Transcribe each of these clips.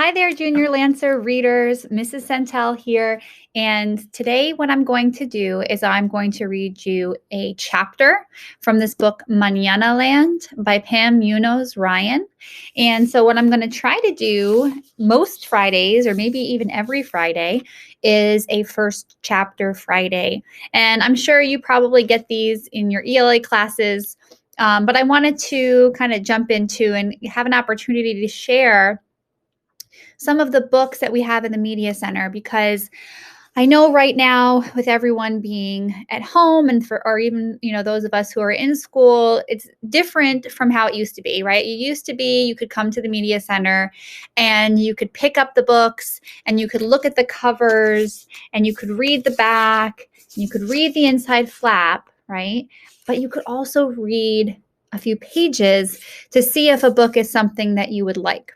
Hi there, Junior Lancer readers. Mrs. Centel here. And today, what I'm going to do is I'm going to read you a chapter from this book, Mananaland by Pam Munoz Ryan. And so, what I'm going to try to do most Fridays, or maybe even every Friday, is a first chapter Friday. And I'm sure you probably get these in your ELA classes. But I wanted to kind of jump into and have an opportunity to share some of the books that we have in the media center, because I know right now, with everyone being at home and or even those of us who are in school, it's different from how it used to be, right? It used to be you could come to the media center and you could pick up the books and you could look at the covers and you could read the back and you could read the inside flap, right? But you could also read a few pages to see if a book is something that you would like.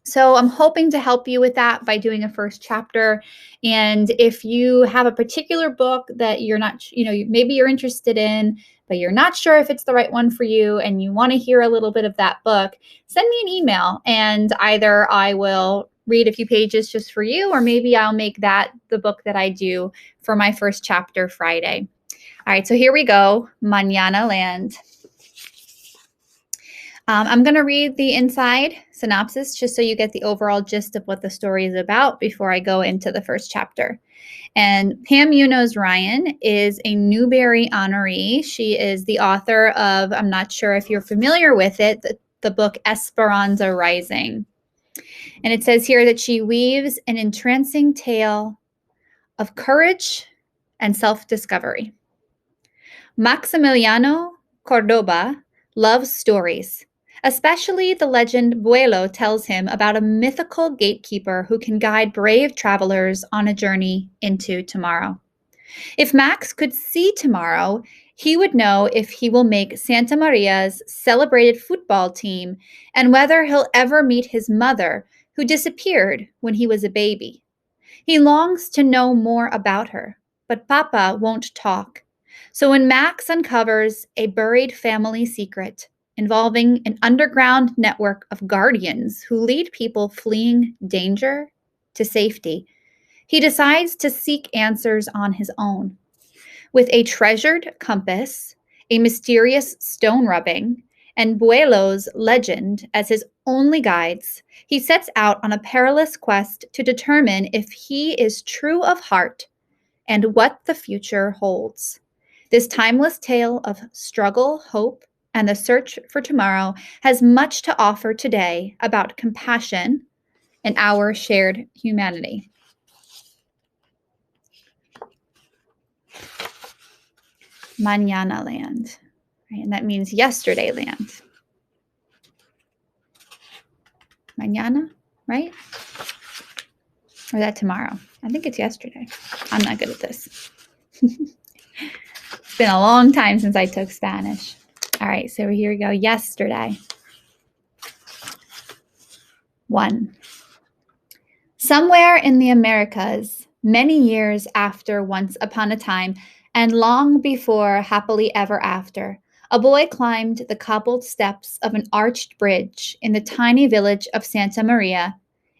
So I'm hoping to help you with that by doing a first chapter. And if you have a particular book that you're not, maybe you're interested in, but you're not sure if it's the right one for you and you want to hear a little bit of that book, send me an email and either I will read a few pages just for you, or maybe I'll make that the book that I do for my first chapter Friday. All right, so here we go, Mananaland. I'm going to read the inside synopsis just so you get the overall gist of what the story is about before I go into the first chapter. And Pam Munoz Ryan is a Newbery honoree. She is the author of, I'm not sure if you're familiar with it, the book Esperanza Rising. And it says here that she weaves an entrancing tale of courage and self-discovery. Maximiliano Cordoba loves stories. Especially the legend Buelo tells him about a mythical gatekeeper who can guide brave travelers on a journey into tomorrow. If Max could see tomorrow, he would know if he will make Santa Maria's celebrated football team and whether he'll ever meet his mother, who disappeared when he was a baby. He longs to know more about her, but Papa won't talk. So when Max uncovers a buried family secret, involving an underground network of guardians who lead people fleeing danger to safety, he decides to seek answers on his own. With a treasured compass, a mysterious stone rubbing, and Buelo's legend as his only guides, he sets out on a perilous quest to determine if he is true of heart and what the future holds. This timeless tale of struggle, hope, and the search for tomorrow has much to offer today about compassion and our shared humanity. Mananaland, right? And that means yesterday land. Mañana, right? Or that tomorrow? I think it's yesterday. I'm not good at this. It's been a long time since I took Spanish. All right, so here we go. Yesterday. 1. Somewhere in the Americas, many years after Once Upon a Time, and long before Happily Ever After, a boy climbed the cobbled steps of an arched bridge in the tiny village of Santa Maria,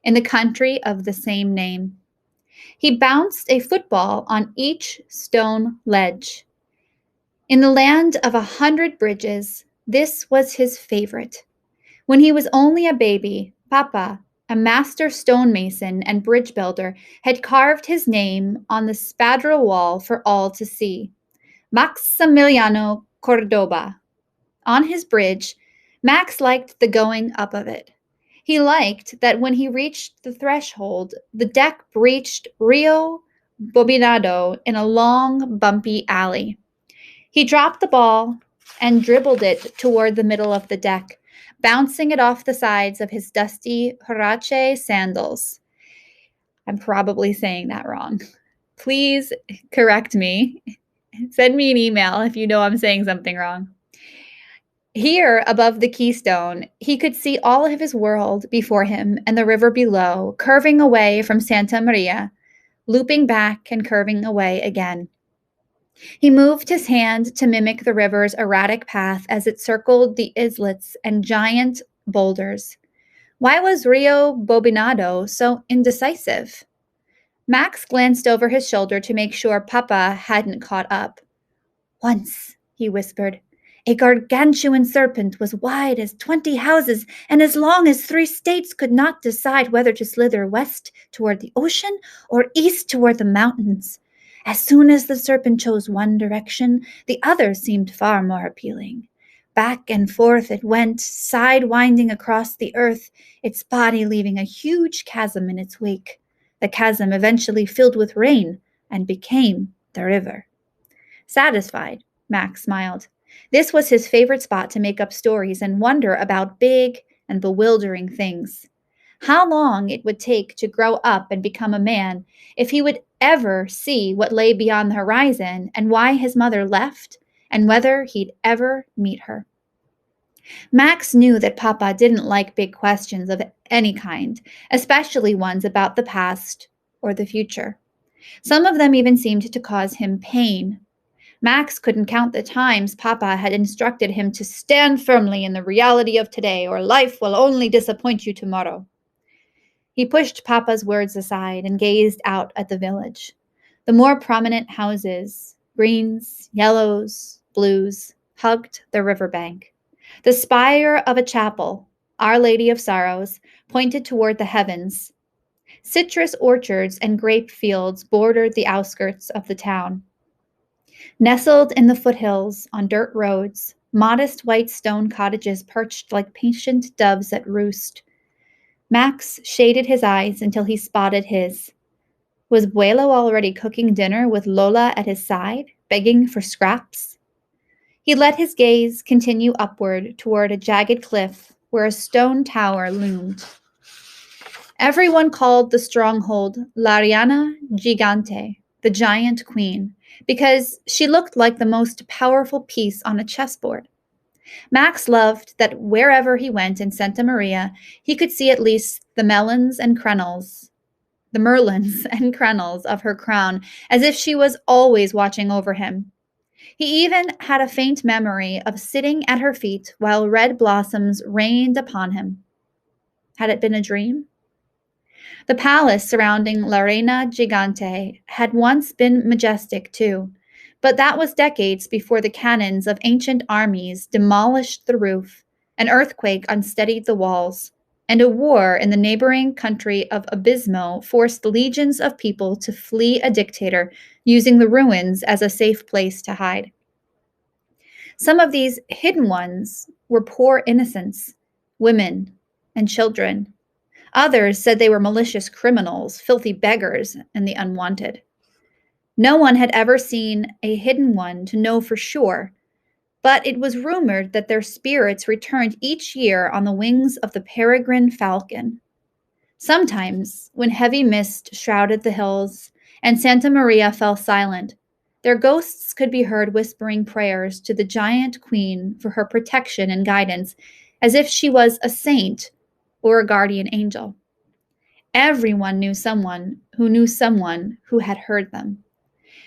in the country of the same name. He bounced a football on each stone ledge. In the land of 100 bridges, this was his favorite. When he was only a baby, Papa, a master stonemason and bridge builder, had carved his name on the spandrel wall for all to see. Maximiliano Cordoba. On his bridge, Max liked the going up of it. He liked that when he reached the threshold, the deck breached Rio Bobinado in a long, bumpy alley. He dropped the ball and dribbled it toward the middle of the deck, bouncing it off the sides of his dusty Huarache sandals. I'm probably saying that wrong. Please correct me. Send me an email if you know I'm saying something wrong. Here, above the keystone, he could see all of his world before him and the river below, curving away from Santa Maria, looping back and curving away again. He moved his hand to mimic the river's erratic path as it circled the islets and giant boulders. Why was Rio Bobinado so indecisive? Max glanced over his shoulder to make sure Papa hadn't caught up. Once, he whispered, a gargantuan serpent was wide as 20 houses and as long as 3 states could not decide whether to slither west toward the ocean or east toward the mountains. As soon as the serpent chose one direction, the other seemed far more appealing. Back and forth it went, side-winding across the earth, its body leaving a huge chasm in its wake. The chasm eventually filled with rain and became the river. Satisfied, Max smiled. This was his favorite spot to make up stories and wonder about big and bewildering things. How long it would take to grow up and become a man, if he would ever see what lay beyond the horizon and why his mother left, and whether he'd ever meet her. Max knew that Papa didn't like big questions of any kind, especially ones about the past or the future. Some of them even seemed to cause him pain. Max couldn't count the times Papa had instructed him to stand firmly in the reality of today, or life will only disappoint you tomorrow. He pushed Papa's words aside and gazed out at the village. The more prominent houses, greens, yellows, blues, hugged the riverbank. The spire of a chapel, Our Lady of Sorrows, pointed toward the heavens. Citrus orchards and grape fields bordered the outskirts of the town. Nestled in the foothills on dirt roads, modest white stone cottages perched like patient doves at roost. Max shaded his eyes until he spotted his. Was Buelo already cooking dinner with Lola at his side, begging for scraps? He let his gaze continue upward toward a jagged cliff where a stone tower loomed. Everyone called the stronghold L'Ariana Gigante, the giant queen, because she looked like the most powerful piece on a chessboard. Max loved that wherever he went in Santa Maria, he could see at least the merlins and crenels of her crown, as if she was always watching over him. He even had a faint memory of sitting at her feet while red blossoms rained upon him. Had it been a dream? The palace surrounding La Reina Gigante had once been majestic too, but that was decades before the cannons of ancient armies demolished the roof, an earthquake unsteadied the walls, and a war in the neighboring country of Abismo forced legions of people to flee a dictator, using the ruins as a safe place to hide. Some of these hidden ones were poor innocents, women, and children. Others said they were malicious criminals, filthy beggars, and the unwanted. No one had ever seen a hidden one to know for sure, but it was rumored that their spirits returned each year on the wings of the peregrine falcon. Sometimes, when heavy mist shrouded the hills and Santa Maria fell silent, their ghosts could be heard whispering prayers to the giant queen for her protection and guidance, as if she was a saint or a guardian angel. Everyone knew someone who had heard them.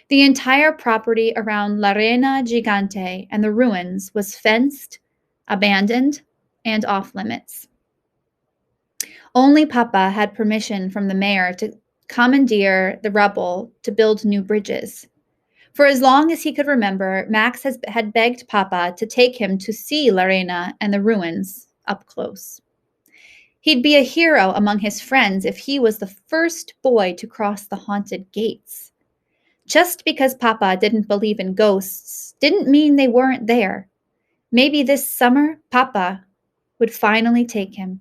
The entire property around La Reina Gigante and the ruins was fenced, abandoned, and off limits. Only Papa had permission from the mayor to commandeer the rubble to build new bridges. For as long as he could remember, Max had begged Papa to take him to see La Reina and the ruins up close. He'd be a hero among his friends if he was the first boy to cross the haunted gates. Just because Papa didn't believe in ghosts didn't mean they weren't there. Maybe this summer, Papa would finally take him.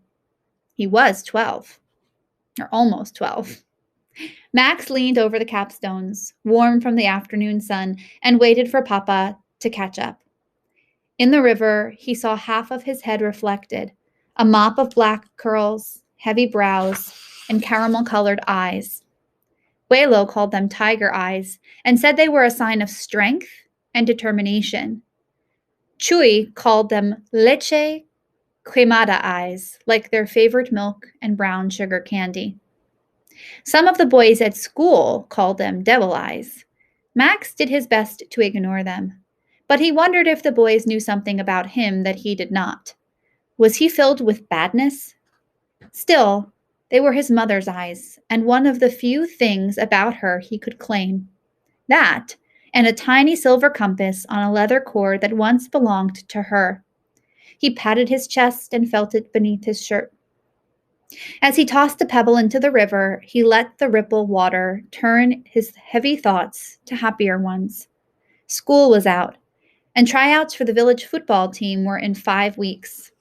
He was 12, or almost 12. Max leaned over the capstones, warm from the afternoon sun, and waited for Papa to catch up. In the river, he saw half of his head reflected, a mop of black curls, heavy brows, and caramel-colored eyes. Buelo called them tiger eyes and said they were a sign of strength and determination. Chuy called them leche quemada eyes, like their favorite milk and brown sugar candy. Some of the boys at school called them devil eyes. Max did his best to ignore them, but he wondered if the boys knew something about him that he did not. Was he filled with badness? Still, they were his mother's eyes, and one of the few things about her he could claim. That, and a tiny silver compass on a leather cord that once belonged to her. He patted his chest and felt it beneath his shirt. As he tossed a pebble into the river, he let the ripple water turn his heavy thoughts to happier ones. School was out, and tryouts for the village football team were in 5 weeks.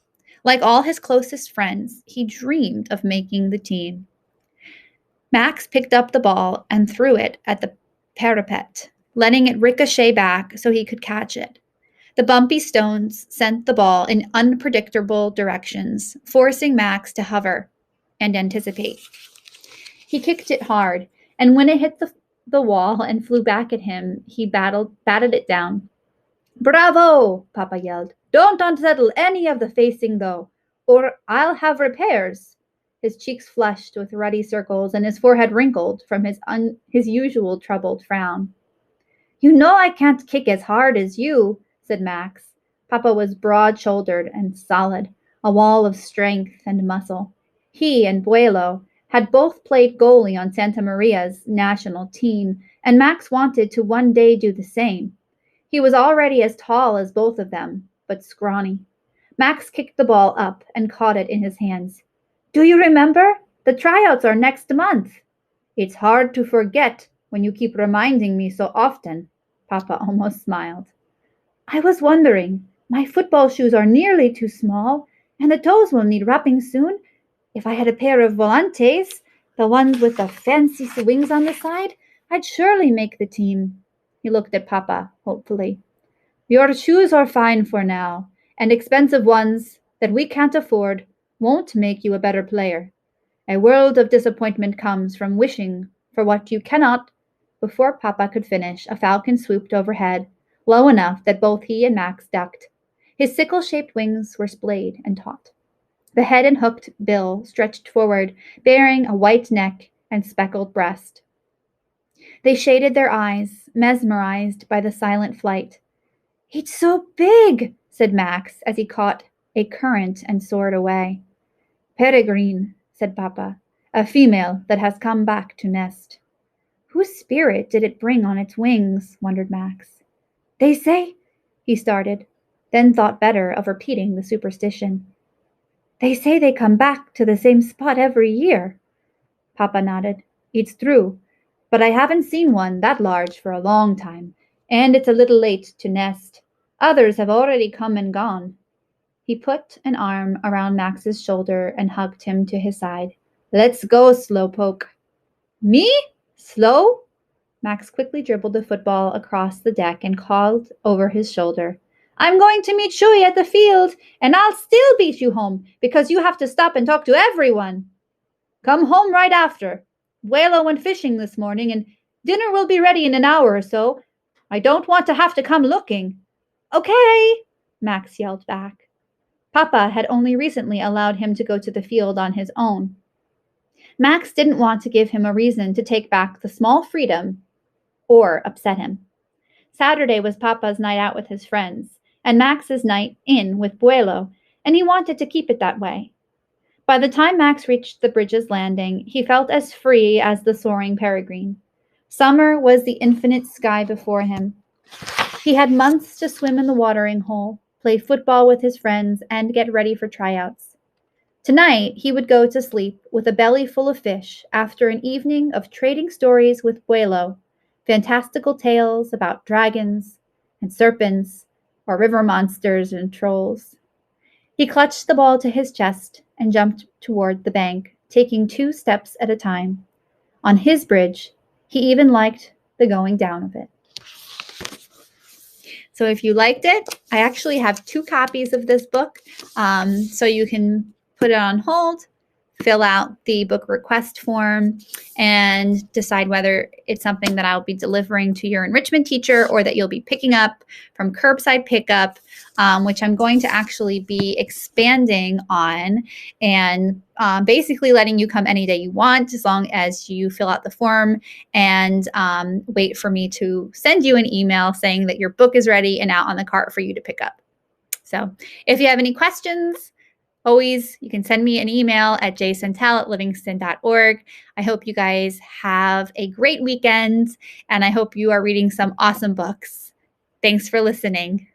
Like all his closest friends, he dreamed of making the team. Max picked up the ball and threw it at the parapet, letting it ricochet back so he could catch it. The bumpy stones sent the ball in unpredictable directions, forcing Max to hover and anticipate. He kicked it hard, and when it hit the wall and flew back at him, he batted it down. "Bravo!" Papa yelled. "Don't unsettle any of the facing, though, or I'll have repairs." His cheeks flushed with ruddy circles and his forehead wrinkled from his usual troubled frown. "You know I can't kick as hard as you," said Max. Papa was broad-shouldered and solid, a wall of strength and muscle. He and Buelo had both played goalie on Santa Maria's national team, and Max wanted to one day do the same. He was already as tall as both of them, but scrawny. Max kicked the ball up and caught it in his hands. "Do you remember? The tryouts are next month." "It's hard to forget when you keep reminding me so often," Papa almost smiled. "I was wondering, my football shoes are nearly too small, and the toes will need wrapping soon. If I had a pair of volantes, the ones with the fancy wings on the side, I'd surely make the team." He looked at Papa hopefully. "Your shoes are fine for now, and expensive ones that we can't afford won't make you a better player. A world of disappointment comes from wishing for what you cannot." Before Papa could finish, a falcon swooped overhead, low enough that both he and Max ducked. His sickle-shaped wings were splayed and taut. The head and hooked bill stretched forward, bearing a white neck and speckled breast. They shaded their eyes, mesmerized by the silent flight. "It's so big," said Max as he caught a current and soared away. "Peregrine," said Papa, "a female that has come back to nest." Whose spirit did it bring on its wings? Wondered Max. "They say," he started, then thought better of repeating the superstition. "They say they come back to the same spot every year." Papa nodded. "It's true, but I haven't seen one that large for a long time, and it's a little late to nest. Others have already come and gone." He put an arm around Max's shoulder and hugged him to his side. "Let's go, Slowpoke." "Me? Slow?" Max quickly dribbled the football across the deck and called over his shoulder. "I'm going to meet Shui at the field, and I'll still beat you home because you have to stop and talk to everyone." "Come home right after. Buelo went fishing this morning, and dinner will be ready in an hour or so. I don't want to have to come looking." "Okay," Max yelled back. Papa had only recently allowed him to go to the field on his own. Max didn't want to give him a reason to take back the small freedom or upset him. Saturday was Papa's night out with his friends, and Max's night in with Buelo, and he wanted to keep it that way. By the time Max reached the bridge's landing, he felt as free as the soaring peregrine. Summer was the infinite sky before him. He had months to swim in the watering hole, play football with his friends, and get ready for tryouts. Tonight, he would go to sleep with a belly full of fish after an evening of trading stories with Buelo, fantastical tales about dragons and serpents or river monsters and trolls. He clutched the ball to his chest and jumped toward the bank, taking 2 steps at a time. On his bridge, he even liked the going down of it. So if you liked it, I actually have 2 copies of this book, so you can put it on hold, fill out the book request form, and decide whether it's something that I'll be delivering to your enrichment teacher or that you'll be picking up from curbside pickup, which I'm going to actually be expanding on and basically letting you come any day you want as long as you fill out the form and wait for me to send you an email saying that your book is ready and out on the cart for you to pick up. So if you have any questions, Always, you can send me an email at jsantel@livingston.org. I hope you guys have a great weekend, and I hope you are reading some awesome books. Thanks for listening.